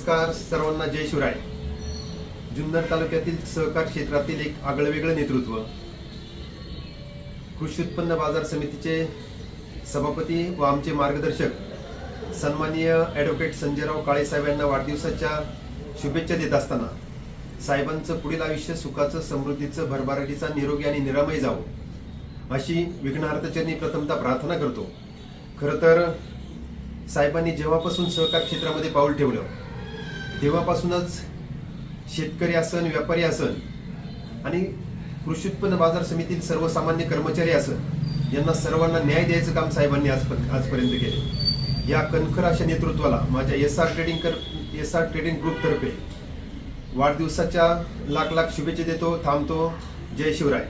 नमस्कार सर्वांना, जय शिवराय. जुन्नर तालुक्यातील सहकार क्षेत्रातील एक आगळेवेगळे नेतृत्व, कृषी उत्पन्न बाजार समितीचे सभापती व आमचे मार्गदर्शक सन्माननीय ॲडव्होकेट संजयराव काळे साहेब यांना वाढदिवसाच्या शुभेच्छा देत असताना साहेबांचं पुढील आयुष्य सुखाचं, समृद्धीचं, भरभराटीचा, निरोगी आणि निरामय जावं अशी विघ्नहर्त्याचरणी प्रथमतः प्रार्थना करतो. खरं तर साहेबांनी जेव्हापासून सहकार क्षेत्रामध्ये पाऊल ठेवलं तेव्हापासूनच शेतकरी असन, व्यापारी असन आणि कृषी उत्पन्न बाजार समितीतील सर्वसामान्य कर्मचारी असन, यांना सर्वांना न्याय द्यायचं काम साहेबांनी आजपर्यंत केले. या कणखर अशा नेतृत्वाला माझ्या एस आर ट्रेडिंग ग्रुपतर्फे वाढदिवसाच्या लाख लाख शुभेच्छा देतो. थांबतो. जय शिवराय.